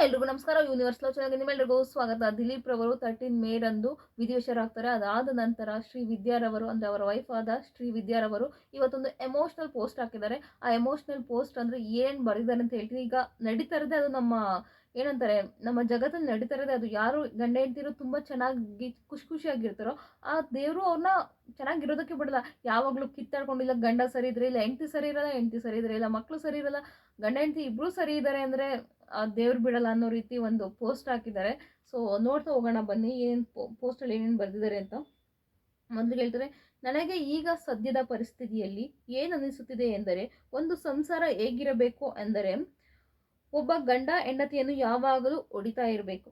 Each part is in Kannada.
ಎಲ್ರಿಗೂ ನಮಸ್ಕಾರ. ಯೂನಿವರ್ಸ್ ಲವ್ ಚಾನಲ್ಗೆ ನಿಮ್ಮೆಲ್ಲರಿಗೂ ಸ್ವಾಗತ. ದಿಲೀಪ್ ರವರು 13 ಮೇ ರಂದು ವಿಧಿವಶರಾಗ್ತಾರೆ. ಅದಾದ ನಂತರ ಶ್ರೀ ವಿದ್ಯಾರವರು ಅಂದ್ರೆ ಅವರ ವೈಫ್ ಆದ ಶ್ರೀ ವಿದ್ಯಾರವರು ಇವತ್ತೊಂದು ಎಮೋಷನಲ್ ಪೋಸ್ಟ್ ಹಾಕಿದ್ದಾರೆ. ಆ ಎಮೋಷನಲ್ ಪೋಸ್ಟ್ ಅಂದ್ರೆ ಏನ್ ಬರೆದಿದ್ದಾರೆ ಅಂತ ಹೇಳ್ತೀನಿ. ಈಗ ನಡೀತಾ ಇರೋದೇ ಅದು ಏನಂತಾರೆ ನಮ್ಮ ಜಗತ್ತಲ್ಲಿ ನಡೀತಾ ಇರೋದೇ ಅದು. ಯಾರು ಗಂಡ ಹೆಂಡ್ತಿರು ತುಂಬಾ ಚೆನ್ನಾಗಿ ಖುಷಿಯಾಗಿರ್ತಾರೋ ಆ ದೇವರು ಅವ್ರನ್ನ ಚೆನ್ನಾಗಿರೋದಕ್ಕೆ ಬಿಡಲ್ಲ. ಯಾವಾಗ್ಲೂ ಕಿತ್ತಾಡ್ಕೊಂಡಿಲ್ಲ ಗಂಡ ಸರಿ ಇದ್ರೆ ಇಲ್ಲ ಹೆಂಡತಿ ಸರಿ ಇರಲ್ಲ, ಹೆಂಡತಿ ಸರಿ ಇದ್ರೆ ಇಲ್ಲ ಮಕ್ಕಳು ಸರಿ ಇರಲ್ಲ, ಗಂಡ ಹೆಂಡತಿ ಇಬ್ರು ಸರಿ ಇದ್ದಾರೆ ಅಂದ್ರೆ ದೇವ್ರು ಬಿಡಲ್ಲ ಅನ್ನೋ ರೀತಿ ಒಂದು ಪೋಸ್ಟ್ ಹಾಕಿದ್ದಾರೆ. ಸೊ ನೋಡ್ತಾ ಹೋಗೋಣ ಬನ್ನಿ ಏನ್ ಪೋಸ್ಟಲ್ಲಿ ಏನೇನು ಬರೆದಿದ್ದಾರೆ ಅಂತ. ಮೊದಲು ಹೇಳ್ತಾರೆ, ನನಗೆ ಈಗ ಸದ್ಯದ ಪರಿಸ್ಥಿತಿಯಲ್ಲಿ ಏನು ಅನಿಸುತ್ತಿದೆ ಎಂದರೆ, ಒಂದು ಸಂಸಾರ ಹೇಗಿರಬೇಕು ಎಂದರೆ ಒಬ್ಬ ಗಂಡ ಹೆಂಡತಿಯನ್ನು ಯಾವಾಗಲೂ ಹೊಡಿತಾ ಇರಬೇಕು.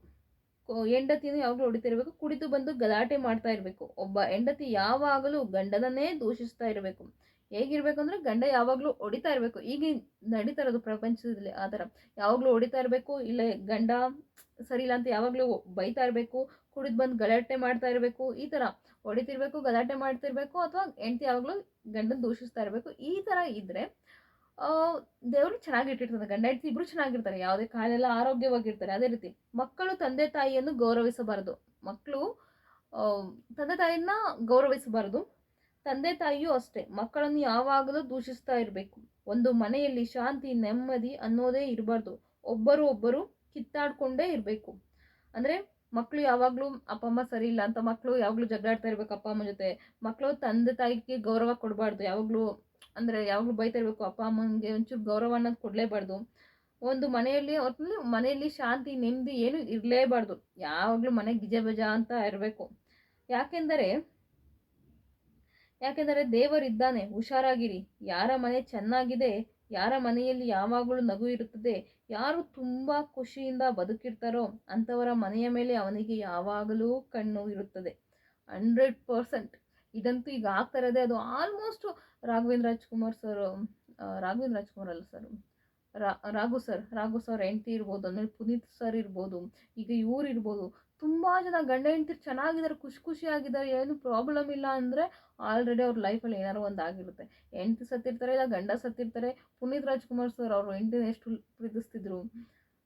ಹೆಂಡತಿಯನ್ನು ಯಾವಾಗಲೂ ಹೊಡಿತಾ ಇರಬೇಕು, ಕುಡಿದು ಬಂದು ಗಲಾಟೆ ಮಾಡ್ತಾ ಇರಬೇಕು. ಒಬ್ಬ ಹೆಂಡತಿ ಯಾವಾಗಲೂ ಗಂಡನನ್ನೇ ದೂಷಿಸ್ತಾ ಇರಬೇಕು. ಹೇಗಿರ್ಬೇಕು ಅಂದ್ರೆ ಗಂಡ ಯಾವಾಗಲೂ ಹೊಡಿತಾ ಇರಬೇಕು. ಈಗ ನಡೀತಾ ಇರೋದು ಪ್ರಪಂಚದಲ್ಲಿ ಆ ಥರ. ಯಾವಾಗಲೂ ಹೊಡಿತಾ ಇರಬೇಕು, ಇಲ್ಲ ಗಂಡ ಸರಿ ಇಲ್ಲ ಅಂತ ಯಾವಾಗಲೂ ಬೈತಾ ಇರಬೇಕು, ಕುಡಿದು ಬಂದು ಗಲಾಟೆ ಮಾಡ್ತಾ ಇರಬೇಕು. ಈ ಥರ ಹೊಡಿತಿರ್ಬೇಕು, ಗಲಾಟೆ ಮಾಡ್ತಿರ್ಬೇಕು, ಅಥವಾ ಹೆಂಡತಿ ಯಾವಾಗಲೂ ಗಂಡನ ದೂಷಿಸ್ತಾ ಇರಬೇಕು. ಈ ಥರ ಇದ್ರೆ ದೇವರು ಚೆನ್ನಾಗಿಟ್ಟಿರ್ತಾನೆ. ಗಂಡ ಹೆಂಡತಿ ಇಬ್ರು ಚೆನ್ನಾಗಿರ್ತಾರೆ, ಯಾವುದೇ ಕಾಲೆಲ್ಲ ಆರೋಗ್ಯವಾಗಿರ್ತಾರೆ. ಅದೇ ರೀತಿ ಮಕ್ಕಳು ತಂದೆ ತಾಯಿಯನ್ನು ಗೌರವಿಸಬಾರದು. ಮಕ್ಕಳು ತಂದೆ ತಾಯಿಯನ್ನ ಗೌರವಿಸಬಾರದು. ತಂದೆ ತಾಯಿಯೂ ಅಷ್ಟೇ ಮಕ್ಕಳನ್ನು ಯಾವಾಗಲೂ ದೂಷಿಸ್ತಾ ಇರಬೇಕು. ಒಂದು ಮನೆಯಲ್ಲಿ ಶಾಂತಿ ನೆಮ್ಮದಿ ಅನ್ನೋದೇ ಇರಬಾರ್ದು. ಒಬ್ಬರು ಕಿತ್ತಾಡ್ಕೊಂಡೇ ಇರಬೇಕು. ಅಂದ್ರೆ ಮಕ್ಕಳು ಯಾವಾಗಲೂ ಅಪ್ಪ ಅಮ್ಮ ಸರಿ ಇಲ್ಲ ಅಂತ ಮಕ್ಕಳು ಯಾವಾಗಲೂ ಜಗಳಾಡ್ತಾ ಇರ್ಬೇಕು ಅಪ್ಪ ಅಮ್ಮ ಜೊತೆ. ಮಕ್ಕಳು ತಂದೆ ತಾಯಿಗೆ ಗೌರವ ಕೊಡಬಾರ್ದು. ಯಾವಾಗಲೂ ಬೈತಾ ಇರಬೇಕು. ಅಪ್ಪ ಅಮ್ಮನಿಗೆ ಒಂಚೂರು ಗೌರವ ಅನ್ನೋದು ಕೊಡಲೇಬಾರ್ದು. ಒಂದು ಮನೆಯಲ್ಲಿ ಶಾಂತಿ ನೆಮ್ಮದಿ ಏನು ಇರಲೇಬಾರ್ದು. ಯಾವಾಗಲೂ ಮನೆ ಗಿಜ ಬಜ ಅಂತ ಇರಬೇಕು. ಯಾಕೆಂದರೆ ದೇವರಿದ್ದಾನೆ, ಹುಷಾರಾಗಿರಿ. ಯಾರ ಮನೆ ಚೆನ್ನಾಗಿದೆ, ಯಾರ ಮನೆಯಲ್ಲಿ ಯಾವಾಗಲೂ ನಗು ಇರುತ್ತದೆ, ಯಾರು ತುಂಬಾ ಖುಷಿಯಿಂದ ಬದುಕಿರ್ತಾರೋ ಅಂಥವರ ಮನೆಯ ಮೇಲೆ ಅವನಿಗೆ ಯಾವಾಗಲೂ ಕಣ್ಣು ಇರುತ್ತದೆ. 100%. ಇದಂತೂ ಈಗ ಆಗ್ತಾ ಇರೋದೇ ಅದು. ಆಲ್ಮೋಸ್ಟ್ ರಾಘವೇಂದ್ರ ರಾಜ್ಕುಮಾರ್ ಸರ್, ರಾಘವೇಂದ್ರ ರಾಜ್ಕುಮಾರ್ ಅಲ್ಲ ಸರ್, ರಾಘು ಸರ್ ಹೆಂಡತಿ ಇರ್ಬೋದು, ಆಮೇಲೆ ಪುನೀತ್ ಸರ್ ಇರ್ಬೋದು, ಈಗ ಇವ್ರು ಇರ್ಬೋದು. ತುಂಬಾ ಜನ ಗಂಡ ಹೆಂಡತಿ ಚೆನ್ನಾಗಿದ್ದಾರೆ, ಖುಷಿಯಾಗಿದ್ದಾರೆ, ಏನು ಪ್ರಾಬ್ಲಮ್ ಇಲ್ಲ ಅಂದ್ರೆ ಆಲ್ರೆಡಿ ಅವ್ರ ಲೈಫಲ್ಲಿ ಏನಾರು ಒಂದು ಆಗಿರುತ್ತೆ. ಹೆಂಡತಿ ಸತ್ತಿರ್ತಾರೆ, ಇಲ್ಲ ಗಂಡ ಸತ್ತಿರ್ತಾರೆ. ಪುನೀತ್ ರಾಜ್ಕುಮಾರ್ ಸರ್ ಅವ್ರ ಹೆಂಡತಿನ ಎಷ್ಟು ಪ್ರೀತಿಸ್ತಿದ್ರು.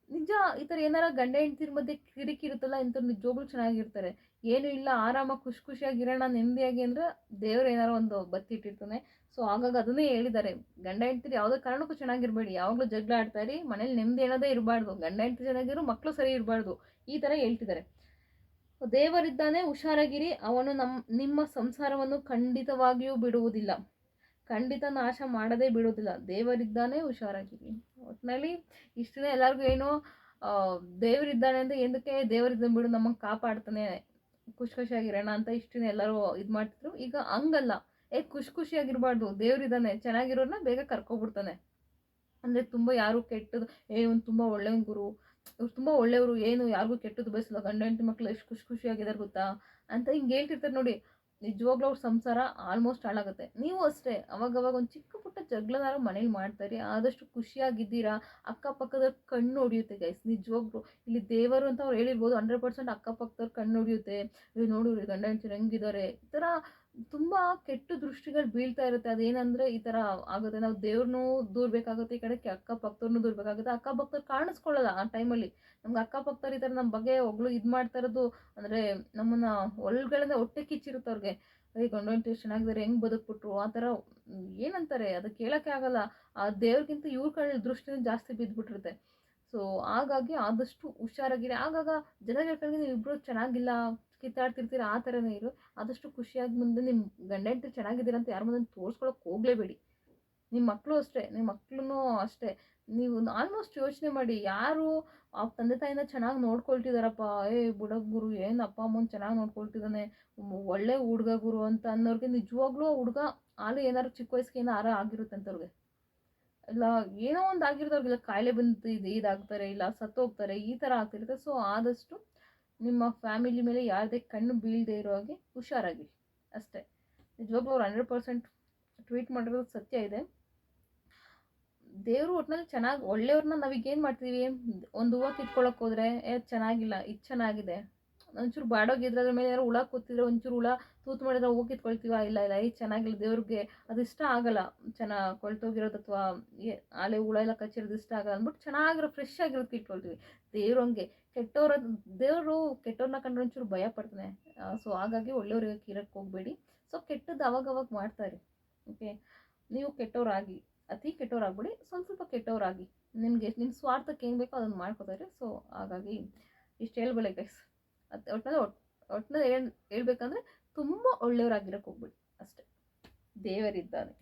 ನಿಜ ಈ ಥರ ಏನಾರ ಗಂಡ ಹೆಂಡತಿರ ಮಧ್ಯೆ ಕಿರಿಕಿ ಇರುತ್ತಲ್ಲ, ಇಂಥವ್ರು ನಿಜವಾಗ್ಲೂ ಚೆನ್ನಾಗಿರ್ತಾರೆ. ಏನು ಇಲ್ಲ, ಆರಾಮಾಗಿ ಖುಷಿಯಾಗಿರೋಣ ನೆಮ್ಮದಿಯಾಗಿ ಅಂದ್ರೆ ದೇವ್ರು ಏನಾರು ಒಂದು ಬತ್ತಿ ಇಟ್ಟಿರ್ತಾನೆ. ಸೊ ಹಾಗಾಗಿ ಅದನ್ನೇ ಹೇಳಿದ್ದಾರೆ, ಗಂಡ ಹೆಂಡತಿರು ಯಾವುದೇ ಕಾರಣಕ್ಕೂ ಚೆನ್ನಾಗಿರ್ಬೇಡಿ, ಯಾವಾಗಲೂ ಜಗಳ ಆಡ್ತಾ ಇರಿ, ಮನೇಲಿ ನೆಮ್ಮದಿ ಅನ್ನೋದೇ ಇರಬಾರ್ದು, ಗಂಡ ಹೆಂಡತಿ ಚೆನ್ನಾಗಿರು, ಮಕ್ಕಳು ಸರಿ ಇರಬಾರ್ದು, ಈ ಥರ ಹೇಳ್ತಿದ್ದಾರೆ. ದೇವರಿದ್ದಾನೆ, ಹುಷಾರಾಗಿರಿ. ಅವನು ನಿಮ್ಮ ಸಂಸಾರವನ್ನು ಖಂಡಿತವಾಗಿಯೂ ಬಿಡುವುದಿಲ್ಲ, ಖಂಡಿತ ನಾಶ ಮಾಡದೇ ಬಿಡುವುದಿಲ್ಲ. ದೇವರಿದ್ದಾನೆ, ಹುಷಾರಾಗಿರಿ. ಒಟ್ಟಿನಲ್ಲಿ ಇಷ್ಟನೇ ಎಲ್ಲರಿಗೂ ಏನೋ ದೇವರಿದ್ದಾನೆ ಅಂತ ಏನಕ್ಕೆ ದೇವರಿದ್ದಾನೆ ಬಿಡು ನಮಗೆ ಕಾಪಾಡ್ತಾನೆ, ಖುಷಿಯಾಗಿರೋಣ ಅಂತ ಇಷ್ಟನೇ ಎಲ್ಲರೂ ಇದು ಮಾಡ್ತಿದ್ರು. ಈಗ ಹಂಗಲ್ಲ, ಖುಷಿಯಾಗಿರ್ಬಾರ್ದು. ದೇವರಿದ್ದಾನೆ, ಚೆನ್ನಾಗಿರೋರ್ನ ಬೇಗ ಕರ್ಕೊಬಿಡ್ತಾನೆ. ಅಂದರೆ ತುಂಬ ಯಾರು ಕೆಟ್ಟದ್ದು ಇವ್ನು ತುಂಬ ಒಳ್ಳೆಯವ್ನು ಗುರು, ಇವ್ರು ತುಂಬ ಒಳ್ಳೆಯವರು, ಏನು ಯಾರಿಗೂ ಕೆಟ್ಟದ್ದು ಬಯಸಲ್ಲ, ಗಂಡ ಹೆಂಡತಿ ಮಕ್ಕಳು ಎಷ್ಟು ಖುಷಿಯಾಗಿದ್ದಾರೆ ಗೊತ್ತಾ ಅಂತ ಹಿಂಗೆ ಹೇಳ್ತಿರ್ತಾರೆ ನೋಡಿ. ನಿಜವಾಗ್ಲೂ ಅವ್ರ ಸಂಸಾರ ಆಲ್ಮೋಸ್ಟ್ ಹಾಳಾಗುತ್ತೆ. ನೀವು ಅಷ್ಟೇ ಅವಾಗವಾಗ ಒಂದು ಚಿಕ್ಕ ಪುಟ್ಟ ಜಗಳನಾರ ಮನೇಲಿ ಮಾಡ್ತಾರೆ, ಆದಷ್ಟು ಖುಷಿಯಾಗಿದ್ದೀರಾ, ಅಕ್ಕಪಕ್ಕದವ್ರು ಕಣ್ಣು ಹೊಡಿಯುತ್ತೆ ಗೈಸ್. ನಿಜವಾಗ್ಲೂ ಇಲ್ಲಿ ದೇವರು ಅಂತ ಅವ್ರು ಹೇಳಿರ್ಬೋದು, 100% ಅಕ್ಕಪಕ್ಕದವ್ರು ಕಣ್ಣು ಹೊಡಿಯುತ್ತೆ. ನೋಡು ಗಂಡ ಹೆಂಡತಿ ಹೆಂಗಿದ್ದಾರೆ, ಈ ಥರ ತುಂಬ ಕೆಟ್ಟ ದೃಷ್ಟಿಗಳು ಬೀಳ್ತಾ ಇರುತ್ತೆ. ಅದೇನಂದರೆ ಈ ಥರ ಆಗುತ್ತೆ. ನಾವು ದೇವ್ರನ್ನೂ ದೂರಬೇಕಾಗುತ್ತೆ, ಈ ಕಡೆಗೆ ಅಕ್ಕಪಕ್ಕದವ್ರನ್ನೂ ದೂರಬೇಕಾಗುತ್ತೆ. ಅಕ್ಕಪಕ್ಕದವ್ರು ಕಾಣಿಸ್ಕೊಳ್ಳಲ್ಲ ಆ ಟೈಮಲ್ಲಿ. ನಮ್ಗೆ ಅಕ್ಕಪಕ್ಕದವ್ರು ಈ ಥರ ನಮ್ಮ ಬಗ್ಗೆ ಇದು ಮಾಡ್ತಾ ಇರೋದು ಅಂದರೆ ನಮ್ಮನ್ನು ಒಳಗಡೆ ಹೊಟ್ಟೆ ಕಿಚ್ಚಿರುತ್ತೆ ಅವ್ರಿಗೆ. ಗಂಡ ಹೆಂಡತಿ ಎಷ್ಟು ಚೆನ್ನಾಗಿದ್ದಾರೆ, ಹೆಂಗೆ ಬದುಕ್ಬಿಟ್ರು ಆ ಥರ ಏನಂತಾರೆ ಅದಕ್ಕೆ ಹೇಳೋಕ್ಕೆ ಆಗಲ್ಲ. ಆ ದೇವ್ರಿಗಿಂತ ಇವ್ರ ಕಡೆ ದೃಷ್ಟಿನೇ ಜಾಸ್ತಿ ಬಿದ್ದುಬಿಟ್ಟಿರುತ್ತೆ. ಸೊ ಹಾಗಾಗಿ ಆದಷ್ಟು ಹುಷಾರಾಗಿರಿ. ಆಗಾಗ ಜನಗಳ ನೀವು ಇಬ್ಬರು ಚೆನ್ನಾಗಿಲ್ಲ, ಕಿತ್ತಾಡ್ತಿರ್ತೀರ, ಆ ಥರನೇ ಇರು. ಆದಷ್ಟು ಖುಷಿಯಾಗಿ ಮುಂದೆ ನಿಮ್ಮ ಗಂಡ ಹೆಂಡತಿ ಚೆನ್ನಾಗಿದ್ದೀರ ಅಂತ ಯಾರ ಮುಂದೆ ತೋರಿಸ್ಕೊಳಕ್ಕೆ ಹೋಗಲೇಬೇಡಿ. ನಿಮ್ಮ ಮಕ್ಕಳು ಅಷ್ಟೇ. ನೀವು ಆಲ್ಮೋಸ್ಟ್ ಯೋಚನೆ ಮಾಡಿ, ಯಾರು ಆ ತಂದೆ ತಾಯಿನ ಚೆನ್ನಾಗಿ ನೋಡ್ಕೊಳ್ತಿದಾರಪ್ಪ, ಬುಡಕ್ ಗುರು ಏನು ಅಪ್ಪ ಅಮ್ಮನ ಚೆನ್ನಾಗಿ ನೋಡ್ಕೊಳ್ತಿದ್ದಾನೆ, ಒಳ್ಳೆ ಹುಡುಗ ಗುರು ಅಂತ ಅನ್ನೋರಿಗೆ ನಿಜವಾಗ್ಲೂ ಹುಡುಗ ಆಲು ಏನಾದ್ರು ಚಿಕ್ಕ ವಯಸ್ಸಿಗೆ ಏನಾರು ಆಗಿರುತ್ತೆ ಅಂತವ್ರಿಗೆ, ಇಲ್ಲ ಏನೋ ಒಂದು ಆಗಿರೋದ್ರಿಗಿಲ್ಲ, ಕಾಯಿಲೆ ಬಂದು ಇದಾಗ್ತಾರೆ, ಇಲ್ಲ ಸತ್ತೋಗ್ತಾರೆ, ಈ ಥರ ಆಗ್ತಿರುತ್ತೆ. ಸೊ ಆದಷ್ಟು ನಿಮ್ಮ ಫ್ಯಾಮಿಲಿ ಮೇಲೆ ಯಾವುದೇ ಕಣ್ಣು ಬೀಳದೆ ಇರೋ ಹಾಗೆ ಹುಷಾರಾಗಿ ಅಷ್ಟೇ. ನಿಜವಾಗ್ಲೂ ಅವ್ರು 100% ಟ್ವೀಟ್ ಮಾಡಿರೋದು ಸತ್ಯ ಇದೆ. ದೇವರು ಒಟ್ಟಿನಲ್ಲಿ ಚೆನ್ನಾಗಿ ಒಳ್ಳೆಯವ್ರನ್ನ ನಾವೀಗೇನು ಮಾಡ್ತೀವಿ, ಒಂದು ಹೂವು ಕಿತ್ಕೊಳ್ಳೋಕೆ ಹೋದರೆ ಚೆನ್ನಾಗಿಲ್ಲ, ಇದು ಚೆನ್ನಾಗಿದೆ, ಒಂಚೂರು ಬಾಡೋಗಿದ್ರೆ ಅದ್ರ ಮೇಲೆ ಯಾರೋ ಹುಳ ಕೂತಿದ್ರೆ ಒಂಚೂರು ಹುಳ ತೂತು ಮಾಡಿದ್ರೆ ಹೋಗಿ ಕಿತ್ಕೊಳ್ತೀವ, ಇಲ್ಲ ಇಲ್ಲ ಇದು ಚೆನ್ನಾಗಿಲ್ಲ ದೇವ್ರಿಗೆ ಅದು ಇಷ್ಟ ಆಗಲ್ಲ, ಚೆನ್ನಾಗಿ ಕೊಳ್ತೋಗಿರೋದು ಅಥವಾ ಆಲೆ ಹುಳ ಎಲ್ಲ ಕಚ್ಚಿರೋದು ಇಷ್ಟ ಆಗಲ್ಲ ಅಂದ್ಬಿಟ್ಟು ಚೆನ್ನಾಗಿರೋ ಫ್ರೆಶ್ ಆಗಿರೋದಕ್ಕೆ ಇಟ್ಕೊಳ್ತೀವಿ. ದೇವ್ರು ಹಂಗೆ ಕೆಟ್ಟವ್ರ ದೇವರು ಕೆಟ್ಟವ್ರನ್ನ ಕಂಡ್ರೆ ಒಂಚೂರು ಭಯ ಪಡ್ತಾನೆ. ಸೊ ಹಾಗಾಗಿ ಒಳ್ಳೆಯವ್ರಿಗೆ ಇರಕ್ಕೆ ಹೋಗಬೇಡಿ. ಸೊ ಕೆಟ್ಟದ್ದು ಅವಾಗವಾಗ ಮಾಡ್ತಾರೆ. ಓಕೆ, ನೀವು ಕೆಟ್ಟವರಾಗಿ ಅತಿ ಕೆಟ್ಟವರಾಗ್ಬಿಡಿ, ಸ್ವಲ್ಪ ಸ್ವಲ್ಪ ಕೆಟ್ಟವರಾಗಿ ನಿಮಗೆ ನಿಮ್ಮ ಸ್ವಾರ್ಥಕ್ಕೆ ಏನು ಬೇಕೋ ಅದನ್ನು ಮಾಡ್ಕೋತಾರೆ. ಸೊ ಹಾಗಾಗಿ ಇಷ್ಟು ಹೇಳ್ಬಲ್ಲೆ ಗೈಸ್. ಅದು ಒಟ್ಟಿನಲ್ಲಿ ಹೇಳ್ಬೇಕಂದ್ರೆ ತುಂಬ ಒಳ್ಳೆಯವರಾಗಿರೋಕ್ಕೆ ಹೋಗ್ಬಿಡಿ ಅಷ್ಟೇ. ದೇವರಿದ್ದಾನೆ.